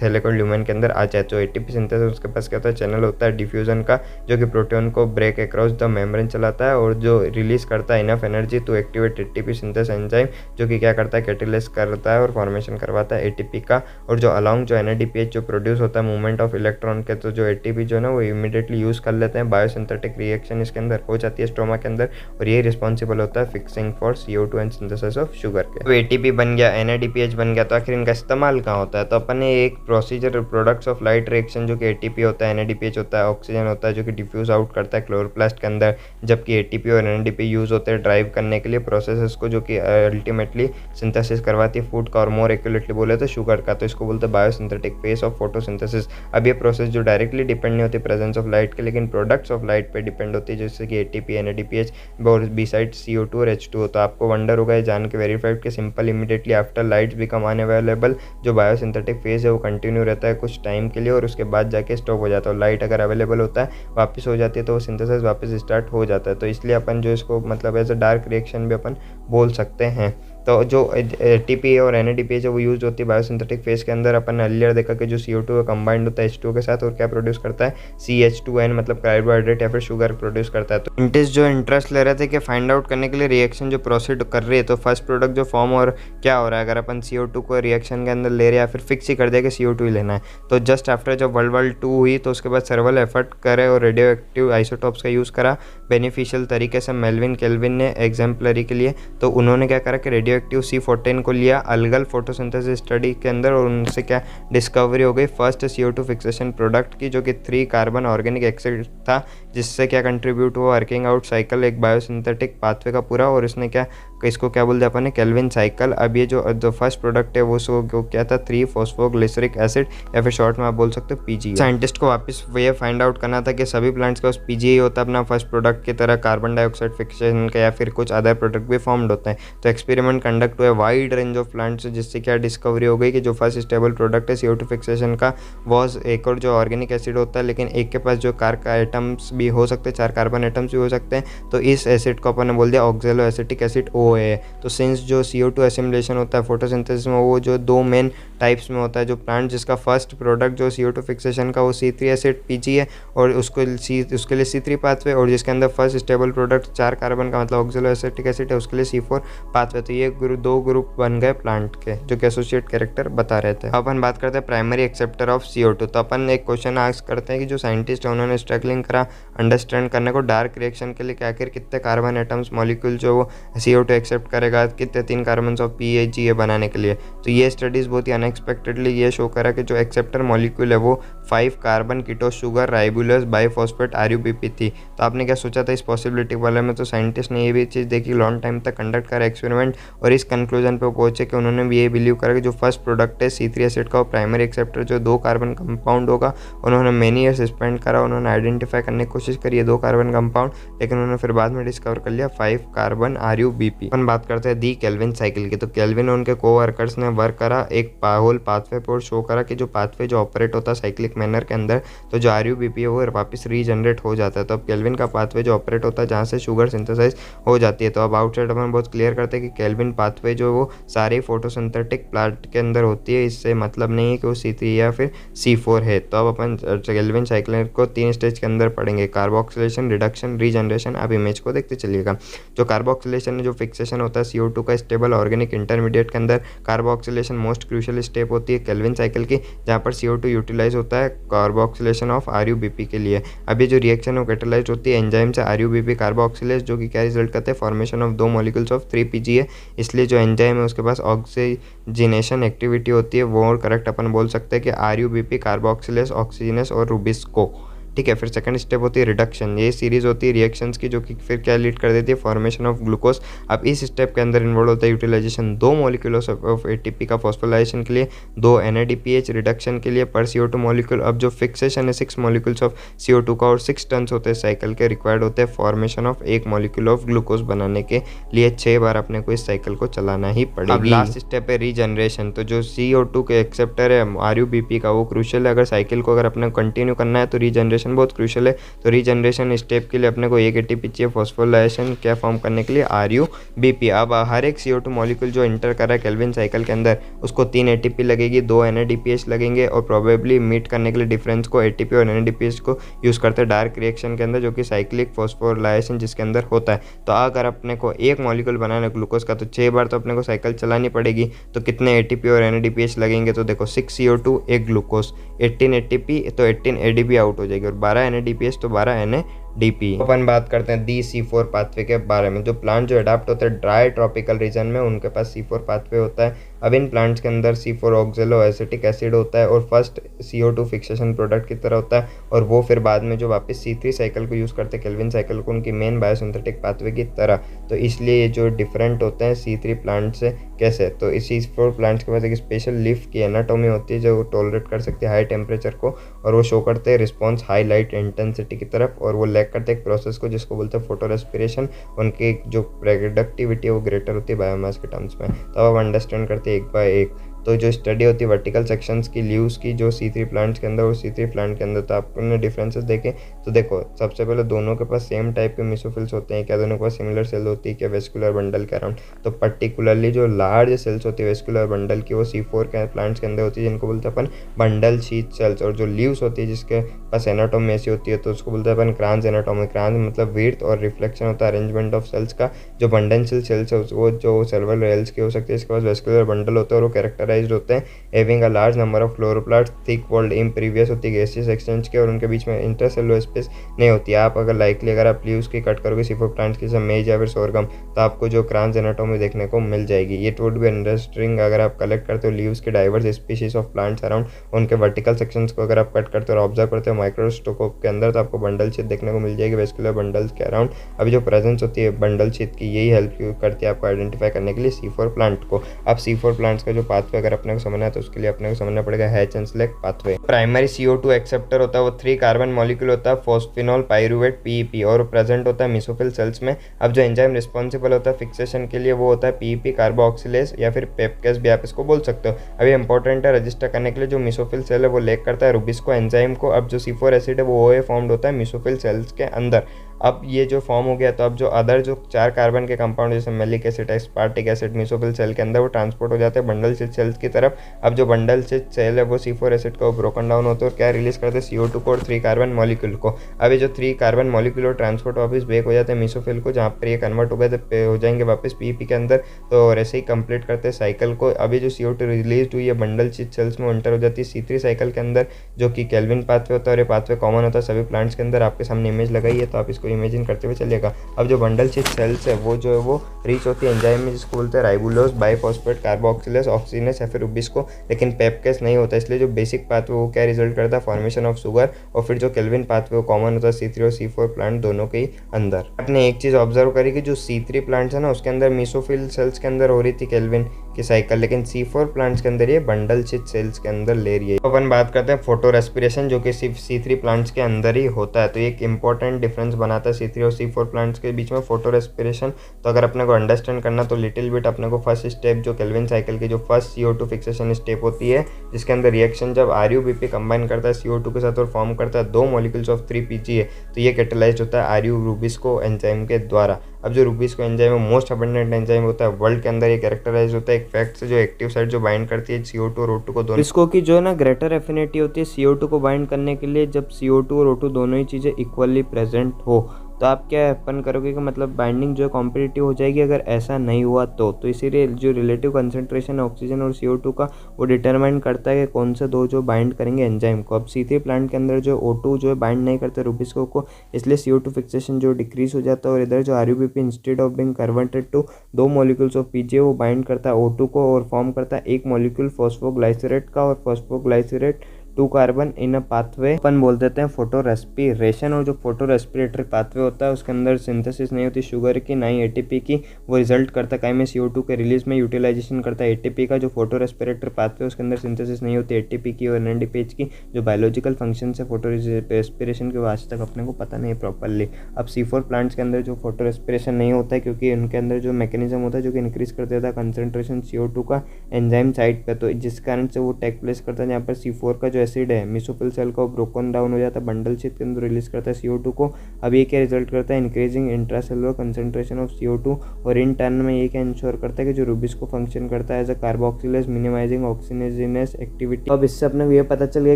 थैलेकॉइड ल्यूमेन के अंदर आ जाए। तो ATP सिंथेस उसके पास क्या होता है, चैनल होता है डिफ्यूजन का जो कि प्रोटॉन को ब्रेक अक्रॉस द मेम्ब्रेन चलाता है और जो रिलीज करता है enough energy to activate ATP synthase enzyme जो कि क्या करता है कैटेलाइज करता है और फॉर्मेशन करवाता है ATP का। और जो अलोंग जो NADPH जो प्रोड्यूस होता है मूवमेंट ऑफ इलेक्ट्रॉन के, तो जो ATP जो है ना वो इमीडिएटली यूज कर लेते हैं, बायोसिंथेटिक रिएक्शन इसके अंदर हो जाती है स्ट्रोमा के अंदर, और ये रिस्पॉन्सिबल होता है fixing for CO2 and synthesis of sugar के। तो ATP बन गया, NADPH बन गया, तो आखिर इनका इस्तेमाल कहाँ होता है? तो अपन ने एक procedure products of light reaction जो कि ATP होता है, NADPH होता है, ऑक्सीजन होता है जो कि डिफ्यूज आउट करता है क्लोरोप्लास्ट के अंदर, जबकि ATP और NADP यूज होते हैं ड्राइव करने के लिए प्रोसेसेस को जो कि अल्टीमेटली सिंथेसिस करवाती है फूड का, और मोर एक्यूरेटली बोले तो शुगर का। तो इसको बोलते हैं बायोसिंथेटिक फेस ऑफ फोटोसिंथेसिस। अब ये प्रोसेस जो डायरेक्टली डिपेंड नहीं होती प्रेजेंस ऑफ लाइट के, लेकिन प्रोडक्ट्स ऑफ लाइट पे डिपेंड होती है, जैसे कि ATP, NADPH और बिसाइड CO2 और H2O। तो आपको वंडर होगा जान के वेरीफाइड कि simple immediately after lights become unavailable जो बायोसिंथेटिक फेज है वो कंटिन्यू रहता है कुछ टाइम के लिए और उसके बाद जाके स्टॉप हो जाता है। लाइट अगर अवेलेबल होता है वापस हो जाती है तो वो सिंथेसिस वापस स्टार्ट हो जाता है। तो इसलिए अपन जो इसको मतलब एज अ डार्क रिएक्शन भी अपन बोल सकते हैं। तो जो ATP और NADPH है वो यूज होती है बायोसिंथेटिक फेज के अंदर। अपन अर्लियर देखा कि जो CO2 कंबाइंड होता है H2O के साथ और क्या प्रोड्यूस करता है CH2N मतलब कार्बोहाइड्रेट या फिर शुगर प्रोड्यूस करता है। तो इंटेस्ट जो इंटरेस्ट ले रहे थे कि फाइंड आउट करने के लिए रिएक्शन जो प्रोसीड कर रही है, तो फर्स्ट प्रोडक्ट जो फॉर्म और क्या हो रहा है, अगर अपन CO2 को रिएक्शन के अंदर ले रहे हैं या फिर फिक्स ही कर दिया कि CO2 ही लेना है, तो जस्ट आफ्टर जब वर्ल्ड वॉर 2 हुई तो उसके बाद सर्वल एफर्ट करे और रेडियो एक्टिव आइसोटॉप्स का यूज़ करा बेनिफिशियल तरीके से। मेल्विन केल्विन ने एग्जाम्पलरी के लिए, तो उन्होंने क्या करा कि रेडियो एक्टिव C14 को लिया अलगल फोटोसिंथेसिस स्टडी के अंदर, और उनसे क्या डिस्कवरी हो गई फर्स्ट CO2 फिक्सेशन प्रोडक्ट की, जो कि 3 कार्बन ऑर्गेनिक एसिड था, जिससे क्या कंट्रीब्यूट हुआ वर्किंग आउट साइकिल एक बायोसिंथेटिक पाथवे का पूरा, और इसने क्या इसको क्या बोलते हैं अपन ने, केल्विन साइकिल। अब ये जो फर्स्ट प्रोडक्ट है वो क्या था, 3-फॉस्फोग्लिसरिक एसिड या फिर शॉर्ट में आप बोल सकते हो पीजी। साइंटिस्ट को वापस ये फाइंड आउट करना था कि सभी प्लांट्स का उस पीजी ही होता है अपना फर्स्ट प्रोडक्ट की तरह, कार्बन डाइऑक्साइड फिक्सेशन का या फिर कुछ अदर प्रोडक्ट भी फॉर्म्ड होते हैं। तो एक्सपेरिमेंट कंडक्ट हुए वाइड रेंज ऑफ प्लांट्स, जिससे क्या डिस्कवरी हो गई कि जो फर्स्ट स्टेबल प्रोडक्ट है CO2 फिक्सेशन का वॉज एक और जो ऑर्गेनिक एसिड होता है, लेकिन एक के पास जो कार्क आइटम्स भी हो सकते हैं, 4 कार्बन आइटम्स भी हो सकते हैं। तो इस एसिड को अपन ने बोल दिया ऑक्जेलो एसिटिक एसिड OA। तो सिंस जो CO2 एसिमुलेशन होता है फोटोसिंथेसिस में, वो जो 2 मेन टाइप्स में होता है। जो प्लांट जिसका फर्स्ट प्रोडक्ट जो CO2 फिक्सेशन का वो C3 एसिड PG है और उसके लिए C3 पाथवे, और जिसके अंदर फर्स्ट स्टेबल प्रोडक्ट 4 कार्बन का मतलब ऑक्जेलो एसिटिक एसिड है, उसके लिए C4 पाथवे। तो ये 2 ग्रुप बन गए प्लांट के, जो कि एसोसिएट कैरेक्टर बता रहे थे। अपन बात करते हैं प्राइमरी एक्सेप्टर ऑफ CO2। तो अपन एक क्वेश्चन आस्क करते हैं कि जो साइंटिस्ट है उन्होंने स्ट्रगलिंग करा अंडरस्टैंड करने को डार्क रिएक्शन के लिए कि आखिर कितने कार्बन एटम्स मॉलिक्यूल जो वो CO2 एक्सेप्ट करेगा, कितने 3 कार्बन ऑफ PAGA बनाने के लिए। तो ये स्टडीज़ बहुत ही अनएक्सपेक्टेडली ये शो करा कि जो एक्सेप्टर मॉलिक्यूल है वो 5 carbon keto sugar ribulose biphosphate RUBP थी। तो आपने क्या सोचा था इस पॉसिबिलिटी वाले में? तो साइंटिस्ट ने ये भी चीज़ देखी, लॉन्ग टाइम तक कंडक्ट करा एक्सपेरिमेंट और इस कंक्लूजन पे पहुंचे कि उन्होंने भी ये बिलीव करा कि जो फर्स्ट प्रोडक्ट है C3 एसिड का, वो प्राइमरी एक्सेप्टर जो 2 कार्बन कंपाउंड होगा। उन्होंने मेनी ईयर्स स्पेंड करा, उन्होंने आइडेंटिफाई करने की कोशिश करी है 2 कार्बन कंपाउंड, लेकिन उन्होंने फिर बाद में डिस्कवर कर लिया 5 कार्बन RUBP। अपन बात करते हैं दी केल्विन साइकिल की। तो केल्विन और उनके कोवर्कर्स ने वर्क करा एक होल पाथवे पर, शो करा कि जो पाथवे जो ऑपरेट होता है साइक्लिक मैनर के अंदर, तो जो RUBP है वो वापस रीजनरेट हो जाता है। तो अब केल्विन का पाथवे जो ऑपरेट होता है जहाँ से शुगर सिंथेसाइज हो जाती है। तो अब आउटसाइड अपन बहुत क्लियर करते हैं कि केल्विन पाथवे जो वो सारे फोटोसिंथेटिक प्लांट के अंदर होती है। इससे मतलब नहीं है कि वो C3 या फिर C4 है। तो अब अपन केल्विन साइकिल को 3 स्टेज के अंदर पढ़ेंगे, कार्बोक्सिलेशन, रिडक्शन, रीजनरेशन। आप इमेज को देखते चलिएगा। जो कार्बोक्सिलेशन में जो फिक्सेशन होता है CO2 का स्टेबल ऑर्गेनिक इंटरमीडिएट के अंदर, कार्बोक्सिलेशन मोस्ट क्रूशियल स्टेप होती है केल्विन साइकिल की, जहाँ पर CO2 यूटिलाइज होता है कार्बोक्सिलेशन ऑफ RUBP के लिए। अब ये जो रिएक्शन है वो कैटालाइज होती है एंजाइम से RUBP कार्बोक्सिलेज, जो कि क्या रिजल्ट करते हैं, formation of 2 molecules of 3PG है। इसलिए जो एंजाइम है उसके पास ऑक्सीजनेशन एक्टिविटी होती है, वो और करेक्ट अपन बोल सकते हैं कि RUBP कार्बोक्सिलेज ऑक्सीजनेस और रुबिस्को। ठीक है। फिर सेकंड स्टेप होती है रिडक्शन। ये सीरीज होती है रिएक्शंस की, जो कि फिर क्या लीड कर देती है, फॉर्मेशन ऑफ ग्लूकोज। अब इस स्टेप के अंदर इन्वॉल्व होता है यूटिलाइजेशन 2 मॉलिक्यूल्स ऑफ ATP का फॉस्फोराइलेशन के लिए, 2 NADPH रिडक्शन के लिए पर CO2 मॉलिक्यूल। अब जो फिक्सेशन है 6 मॉलिक्यूल्स ऑफ CO2 का और 6 टन्स होते हैं साइकिल के रिक्वायर्ड होते हैं formation of 1 molecule of glucose बनाने के लिए। 6 बार अपने को इस साइकिल को चलाना ही पड़ेगा। अब लास्ट स्टेप है रीजनरेशन। तो जो CO2 के एक्सेप्टर है RUBP का, वो क्रूशियल है। अगर साइकिल को अगर अपने कंटिन्यू करना है तो रीजनरेशन बहुत क्रूशियल है। तो रीजनरेशन स्टेप के लिए अपने को 1 ATP चाहिए फॉस्फोराइलेशन क्या फॉर्म करने के लिए, RUBP। अब हर एक CO2 मॉलिक्यूल जो इंटर कर रहा है केल्विन साइकिल के अंदर, उसको 3 ATP लगेगी, 2 NADPH लगेंगे, और प्रोबेबली मीट करने के लिए डिफरेंस को ATP और NADPH को यूज़ करते हैं डार्क रिएक्शन के अंदर, जो कि साइक्लिक फॉस्फोराइलेशन जिसके अंदर होता है। तो अगर अपने को 1 मॉलिक्यूल बनाना है ग्लूकोज का, तो 6 बार तो अपने को साइकिल चलानी पड़ेगी। तो कितने ATP और NADPH लगेंगे, तो देखो 6 CO2 1 ग्लूकोज, 18 ATP तो 18 ADP आउट हो जाएगी, और 12 NADPH तो 12 NADP। अपन बात करते हैं दी C4 पाथवे के बारे में। जो प्लांट जो अडाप्ट होते हैं ड्राई ट्रॉपिकल रीजन में, उनके पास C4 पाथवे होता है। अब इन प्लांट्स के अंदर C4 ऑक्जेलो एसिटिक एसिड होता है और फर्स्ट CO2 फिक्सेशन प्रोडक्ट की तरह होता है, और वो फिर बाद में जो वापस C3 साइकिल को यूज़ करते हैं केल्विन साइकिल को, उनकी मेन बायोसिंथेटिक पाथवे की तरह। तो इसलिए ये जो डिफरेंट होते हैं C3 प्लांट से। कैसे? तो इस C4 प्लांट्स के पास एक स्पेशल लीफ की एनाटोमी होती है जो टॉलरेट कर सकती है हाई टेम्परेचर को, और वो शो करते हैं रिस्पॉन्स हाई लाइट इंटेंसिटी की तरफ, और वो लैक करते हैं एक प्रोसेस को जिसको बोलते हैं फोटो रेस्पिरेशन। उनकी जो प्रोडक्टिविटी है वो ग्रेटर होती है बायोमास के टर्म्स में। तो अब अंडरस्टैंड करते हैं एक बाय एक। तो जो स्टडी होती है वर्टिकल सेक्शंस की लीव्स की, जो C3 प्लांट्स के अंदर और C3 प्लांट के अंदर, तो आपने डिफरेंसेस देखें तो देखो सबसे पहले दोनों के पास सेम टाइप के मेसोफिल्स होते हैं क्या, दोनों के पास सिमिलर सेल होती है क्या वेस्कुलर बंडल के अराउंड। तो पर्टिकुलरली जो लार्ज सेल्स होती है वेस्कुलर बंडल की, वो C4 के प्लांट्स के अंदर होती है, जिनको बोलते हैं अपन बंडल शीथ सेल्स। और जो लीव्स होती है जिसके पास एनाटोमी ऐसी होती है, तो उसको बोलते हैं अपन क्रांस एनाटोमी। क्रांस मतलब विड्थ और रिफ्लेक्शन होता है अरेंजमेंट ऑफ सेल्स का। जो बंडल सेल्स है वो जो सेल्युलर रेल्स की हो सकती है, इसके पास वेस्कुलर बंडल होता है, और वो कैरेक्टराइज कैरेक्टराइज्ड होते हैं having a large number of chloroplast thick walled impervious होती है गैसियस एक्सचेंज के और उनके बीच में इंटरसेलुलर स्पेस नहीं होती है। आप अगर आप लीव्स की कट करोगे C4 प्लांट्स की मेज या फिर सोरगम तो आपको जो क्रांस एनाटोमी देखने को मिल जाएगी। इट वुड बी इंटरेस्टिंग अगर आप कलेक्ट करते हो लीव्स के diverse species of plants around उनके वर्टिकल सेक्शंस को अगर आप कट करते हो और ऑब्जर्व करते हो माइक्रोस्कोप के अंदर तो आपको बंडल शीट देखने को मिल जाएगी वेस्कुलर बंडल्स के अराउंड। अभी जो प्रेजेंस होती है बंडल शीट की यही हेल्प करती है आपको आइडेंटिफाई करने के लिए C4 प्लांट को। अब C4 प्लांट्स का जो पाथवे अगर अपने को समझना है तो उसके लिए अपने को समझना पड़ेगा Hatch and Slack pathway. Primary CO2 acceptor होता है वो 3 कार्बन मॉलिक्यूल होता है फॉस्फिनॉल पाइरूवेट PEP और प्रेजेंट होता है मेसोफिल सेल्स में। अब जो एंजाइम रिस्पॉन्सिबल होता है फिक्सेशन के लिए वो होता है PEP कार्बोक्सिलेज या फिर पेपकेस भी आप इसको बोल सकते हो। अभी इंपॉर्टेंट है रजिस्टर करने के लिए जो मेसोफिल सेल है वो लेक करता है रुबिस्को एंजाइम को। अब जो C4 एसिड है वो OA फॉर्म्ड होता है मेसोफिल सेल्स के अंदर। अब ये जो फॉर्म हो गया तो अब जो अदर जो 4 कार्बन के कंपाउंड जैसे malic acid aspartic acid mesophyll cell के अंदर वो ट्रांसपोर्ट हो जाते हैं बंडल शीट सेल्स की तरफ। अब जो बंडल शीट सेल है वो C4 एसिड को ब्रोकन डाउन होते हैं और क्या रिलीज करते हैं CO2 को और 3 कार्बन मॉलिक्यूल को। अब ये जो 3 कार्बन मॉलिक्यूल ट्रांसपोर्ट वापस बैक हो जाते हैं मेसोफिल को जहाँ पर ये कन्वर्ट हो जाएंगे वापस PEP के अंदर। तो और ऐसे ही कंप्लीट करते हैं साइकिल को। अभी जो CO2 रिलीज हुई है बंडल शीट सेल्स में एंटर हो जाती है C3 साइकिल के अंदर जो कि केल्विन पाथवे होता है और ये पाथवे कॉमन होता है सभी प्लांट्स के अंदर। आपके सामने इमेज लगाई है तो आप इसको इमेजिन करते हुए चलिएगा। अब जो बंडल शीट सेल्स है वो जो है वो रीच होती है एंजाइम में जिसको बोलते हैं राइबुलोज बाइफॉस्फेट कार्बोक्सिलेज ऑक्सीनेस या फिर रुबिस्को, लेकिन पेपकेस नहीं होता। इसलिए जो बेसिक पाथवे वो क्या रिजल्ट करता है फॉर्मेशन ऑफ शुगर और फिर जो केल्विन पाथवे वो कॉमन होता है C3 और C4 प्लांट दोनों के ही अंदर। आपने एक चीज़ ऑब्जर्व करी कि जो C3 प्लांट्स है ना उसके अंदर मेसोफिल सेल्स के अंदर हो रही थी केल्विन की साइकिल, लेकिन C4 प्लांट्स के अंदर ये बंडल शीट सेल्स के अंदर ले रही है। तो अपन बात करते हैं फोटो रेस्पिरेशन जो कि सिर्फ C3 प्लांट्स के अंदर ही होता है। तो एक इंपॉर्टेंट डिफरेंस बनाता है C3 और C4 प्लांट्स के बीच में फोटो रेस्पिरेशन। तो अगर अपने को अंडरस्टैंड करना तो लिटिल बिट अपने को फर्स्ट स्टेप जो केल्विन साइकिल की जो फर्स्ट CO2 फिक्सेशन स्टेप होती है जिसके अंदर रिएक्शन जब RuBP कंबाइन करता है CO2 के साथ और फॉर्म करता है 2 मॉलिक्यूल्स ऑफ 3PGA तो ये कैटेलाइज्ड होता है RuBisco एंजाइम के द्वारा। अब जो रुबिस्को एंजाइम है मोस्ट अबंडेंट एंजाइम होता है वर्ल्ड के अंदर, ये कैरेक्टराइज होता है एक फैक्ट से जो एक्टिव साइट जो बाइंड करती है CO2 और O2 को दोनों। रुबिस्को की जो है ना ग्रेटर एफिनिटी होती है CO2 को बाइंड करने के लिए जब CO2 और O2 दोनों ही चीज़ें इक्वली प्रेजेंट हो तो आप क्या हैपन करोगे कि मतलब बाइंडिंग जो है कॉम्पिटिटिव हो जाएगी। अगर ऐसा नहीं हुआ तो इसीलिए जो रिलेटिव कंसंट्रेशन ऑक्सीजन और CO2 का वो डिटरमाइन करता है कि कौन से दो जो बाइंड करेंगे एंजाइम को। अब C3 प्लांट के अंदर जो O2 जो है बाइंड नहीं करते रुबिस्को को, इसलिए CO2 फिक्सेशन जो डिक्रीज हो जाता है और इधर जो RuBP instead of being converted to 2 molecules of PGA वो बाइंड करता है O2 को और फॉर्म करता है एक मॉलिक्यूल फॉस्फोग्लाइसरेट का और phosphoglycerate 2 carbon in a pathway अपन बोल देते हैं फोटो रेस्पिरेशन। और जो फोटो रेस्पिरेटरी पाथवे होता है उसके अंदर सिंथेसिस नहीं होती शुगर की ना ही ATP की, वो रिजल्ट करता है में CO2 के रिलीज में यूटिलाइजेशन करता है ATP का। जो फोटो रेस्पिरेटरी पाथवे उसके अंदर सिंथेसिस नहीं होती ATP की और NADPH की। जो बायोलॉजिकल फंक्शन है फोटो रेस्पिरेशन के आज तक अपने को पता नहीं प्रॉपरली। अब C4 प्लांट्स के अंदर जो फोटो रेस्पिरेशन नहीं होता है क्योंकि उनके अंदर जो मैकेनिज्म होता है जो कि इंक्रीज कर देता है कंसंट्रेशन CO2 का एंजाइम साइट पे, तो जिस कारण से वो टेक प्लेस करता है जहाँ पर C4 का जो एसिड है मेसोफिल सेल का ब्रोकन डाउन हो जाता है बंडल शीट के अंदर रिलीज करता है CO2 को। अब ये क्या रिजल्ट करता है increasing intracellular concentration of CO2 और इन टर्न में ये क्या इंश्योर करता है कि जो रुबिस्को फंक्शन करता है as a carboxylase minimising oxygenase activity. अब इससे अपने को ये पता चल गया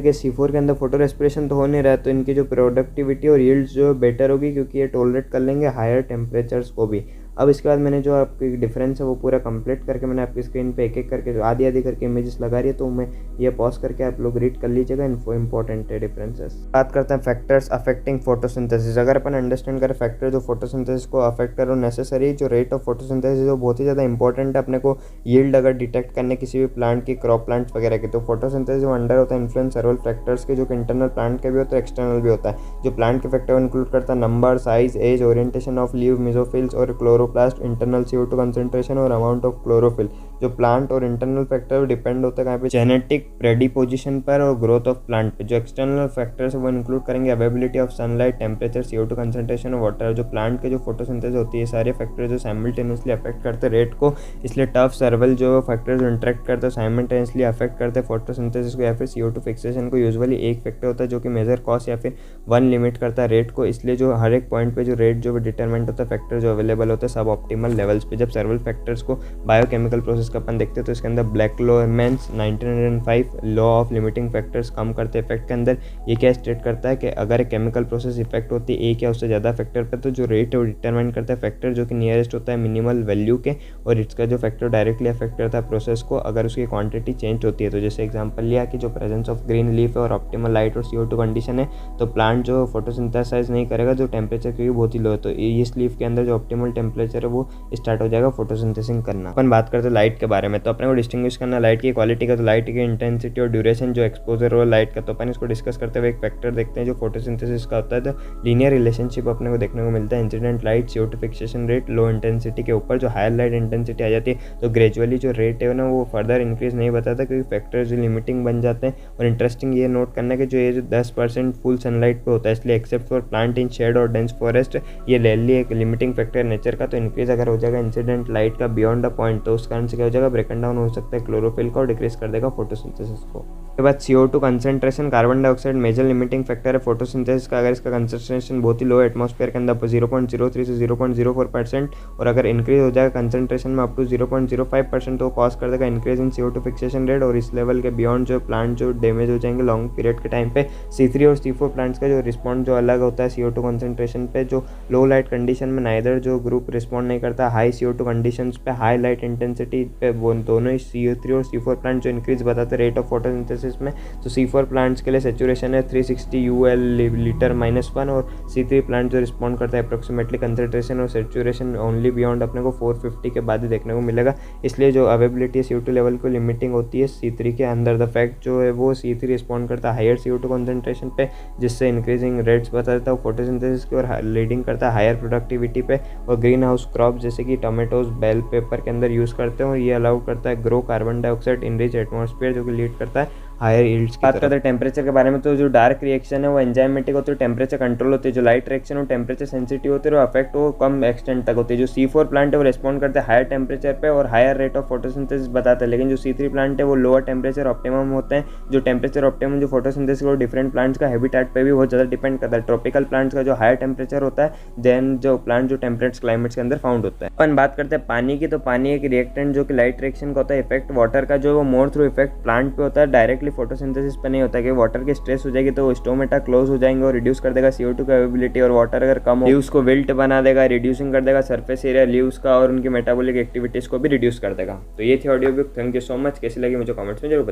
कि C4 के अंदर फोटो रेस्पिरेशन तो हो नहीं रहा है तो इनकी जो प्रोडक्टिविटी और यील्ड्स जो बेटर होगी क्योंकि ये टॉलरेट कर लेंगे हायर टेम्परेचर्स को भी। अब इसके बाद मैंने जो आपकी डिफरेंस है वो पूरा कंप्लीट करके मैंने आपकी स्क्रीन पे एक एक करके जो आधी आधी करके इमेजेस लगा रही है तो मैं ये पॉज करके आप लोग रीड कर लीजिएगा इंपॉर्टेंट है डिफरेंसेस। बात करते हैं फैक्टर्स अफेक्टिंग फोटोसिंथेसिस। अगर अपन अंडरस्टैंड करें फैक्टर जो फोटोसिंथेसिस को अफेक्ट करो नेसेसरी जो रेट ऑफ फोटोसिंथेसिस वो बहुत ही ज़्यादा इंपॉर्टेंट है अपने को यील्ड अगर डिटेक्ट करने किसी भी प्लांट की क्रॉप प्लांट्स वगैरह की। तो फोटोसिंथेसिस जो अंडर होता है इन्फ्लुएंस सर्वल फैक्टर्स के जो कि इंटरनल प्लांट के भी होता है एक्सटर्नल भी होता है। जो प्लांट के फैक्टर इंक्लूड करता है number size age orientation of leave mesophylls और क्लोरोप्लास्ट इंटरनल CO2 कंसंट्रेशन और अमाउंट ऑफ क्लोरोफिल। जो प्लांट और इंटरनल फैक्टर डिपेंड होता है कहाँ पे जेनेटिक प्रेडिपोजिशन पर और ग्रोथ ऑफ प्लांट पे। जो एक्सटर्नल फैक्टर्स वो इंक्लूड करेंगे availability of sunlight temperature CO2 concentration और वाटर। जो प्लांट के जो फोटोसिंथेसिस होती है सारे फैक्टर्स जो साइमल्टेनियसली अफेक्ट करते हैं रेट को, इसलिए टफ सर्वल जो फैक्टर्स इंटरेक्ट करते हैं साइमल्टेनियसली अफेक्ट करते हैं फोटोसिंथेसिस को या फिर CO2 फिक्सेशन को। यूजुअली एक फैक्टर होता है जो कि मेजर कॉस्ट या फिर 1 लिमिट करता है रेट को, इसलिए जो हर एक पॉइंट पे जो रेट जो डिटरमेंट होता है फैक्टर जो अवेलेबल होता है सब ऑप्टिमल लेवल्स पे। जब सर्वल फैक्टर्स को बायोकेमिकल प्रोसेस का अपन देखते हैं तो इसके अंदर Blackman's 1905 law of limiting factors कम करते इफेक्ट के अंदर ये क्या स्टेट करता है कि अगर केमिकल प्रोसेस इफेक्ट होती है एक या उससे ज़्यादा फैक्टर पे तो जो रेट है वो डिटरमाइन करता है फैक्टर जो कि नियरेस्ट होता है मिनिमल वैल्यू के, और इसका जो फैक्टर डायरेक्टली अफेक्ट करता है प्रोसेस को अगर उसकी क्वांटिटी चेंज होती है। तो जैसे एग्जांपल लिया कि जो प्रेजेंस ऑफ ग्रीन लीफ है और ऑप्टिमल लाइट और CO2 कंडीशन है तो प्लांट जो फोटोसिंथेसाइज नहीं करेगा जो टेम्परेचर क्योंकि बहुत ही लो है, तो इस लीफ के अंदर जो ऑप्टिमल टेम्परेचर है वो स्टार्ट हो जाएगा फोटोसिंथेसिस करना। अपन बात करते हैं लाइट के बारे में, तो अपने को डिस्टिंग्विश करना लाइट की क्वालिटी का, तो लाइट की इंटेंसिटी और ड्यूरेशन जो एक्सपोजर हो लाइट का, तो अपन इसको डिस्कस करते हुए एक फैक्टर देखते हैं जो फोटोसिंथेसिस का होता है। तो लीनियर रिलेशनशिप अपने को देखने को मिलता है incident light CO2 fixation rate low intensity के ऊपर। जो हायर लाइट इंटेंसिटी आ जाती है तो ग्रेजुअली जो रेट है ना वो फर्दर इंक्रीज नहीं बताता क्योंकि फैक्टर जो लिमिटिंग बन जाते हैं। और इंटरेस्टिंग ये नोट करना कि जो ये जो 10% फुल सनलाइट पे होता है इसलिए except for plant in shade और डेंस फॉरेस्ट ये रेयरली एक लिमिटिंग फैक्टर नेचर का। तो इंक्रीज अगर हो जाएगा इंसिडेंट लाइट का बियॉन्ड द पॉइंट तो उस कारण से क्या हो जाएगा ब्रेकन डाउन हो सकता है क्लोरोफिल का और डिक्रीज कर देगा फोटोसिंथेसिस को। उसके बाद CO2 concentration carbon dioxide major limiting factor है फोटोसिंथेसिस का। अगर इसका कंसंट्रेशन बहुत ही लो है एटमॉस्फेयर के अंदर 0.03 से 0.04% और अगर इंक्रीज हो जाएगा कंसंट्रेशन में अप टू 0.05% तो कॉज कर देगा increase in CO2 fixation rate. और इस लेवल के बियॉन्ड जो प्लांट जो डैमेज हो जाएंगे लॉन्ग पीरियड के टाइम पे। C3 और C4 प्लांट्स का जो रिस्पॉन्ड जो अलग होता है CO2 कंसंट्रेशन पे, जो लो लाइट कंडीशन में नाइदर जो ग्रुप रिस्पॉन्ड नहीं करता, हाई CO2 कंडीशंस पे हाई लाइट इंटेंसिटी पे वो दोनों ही C3 और C4 प्लांट जो इंक्रीज बताते रेट ऑफ फोटोसिंथेसिस में। तो C4 प्लांट्स के लिए सेचुरेशन है 360 UL लीटर -1 और C3 प्लांट जो रिस्पॉन्ड करता है अप्रोक्सीमेटली कंसंट्रेशन और सेचुरेशन ओनली बियॉन्ड अपने को 450 के बाद ही देखने को मिलेगा। इसलिए जो अवेबिलिटी CO2 लेवल को लिमिटिंग होती है C3 के अंदर। द फैक्ट जो है वो C3 रिस्पॉन्ड करता है हायर CO2 कंसंट्रेशन पे जिससे इंक्रीजिंग रेट्स बता देता है फोटोसिंथेसिस की और लीडिंग करता है हायर प्रोडक्टिविटी पे। और ग्रीन हाउस क्रॉप जैसे कि टोमेटोज बेल पेपर के अंदर यूज़ करते हैं और ये अलाउ करता है grow carbon dioxide in rich atmosphere जो कि लीड करता है हायर यील्ड्स की। बात करते हैं टेम्परेचर के बारे में, तो जो डार्क रिएक्शन है वो एंजाइमेटिक होती है, टेम्परेचर कंट्रोल होती है। जो लाइट रिएक्शन हो टेम्परेचर सेंसिटिव होती है और अफेक्ट वो कम एक्सटेंट तक होती है। जो C4 प्लांट है वो रिस्पॉन्ड करते हैं हायर टेम्परेचर पे और हायर रेट ऑफ फोटोसिंथेसिस बताते हैं। लेकिन जो C3 प्लांट है वो लोअर टेम्परेचर ऑप्टिमम होते हैं। जो टेम्परेचर ऑप्टिमम जो फोटोसिंथेसिस और डिफरेंट प्लांट्स का हैबिटेट पे भी बहुत ज़्यादा डिपेंड करता है। ट्रॉपिकल प्लांट्स का जो हायर टेम्परेचर होता है देन जो प्लांट जो टेम्परेट क्लाइमेट्स के अंदर फाउंड होता है। अपन बात करते हैं पानी की, तो पानी एक रिएक्टेंट जो कि लाइट रिएक्शन का होता है। इफेक्ट वाटर का जो वो मोर थ्रू इफेक्ट प्लांट पे होता है, डायरेक्टली फोटोसिंथेसिस पे नहीं होता कि वाटर की स्ट्रेस हो जाएगी तो स्टोमेटा क्लोज हो जाएंगे और रिड्यूस कर देगा CO2 का अवेबिलिटी। और वाटर अगर कम हो लीव्स को विल्ट बना देगा, रिड्यूसिंग कर देगा सरफेस एरिया लीव्स का और उनकी मेटाबॉलिक एक्टिविटीज को भी रिड्यूस कर देगा। तो ये थी audio book. Thank you so much. कैसी लगी मुझे कमेंट्स में जरूर बताइए।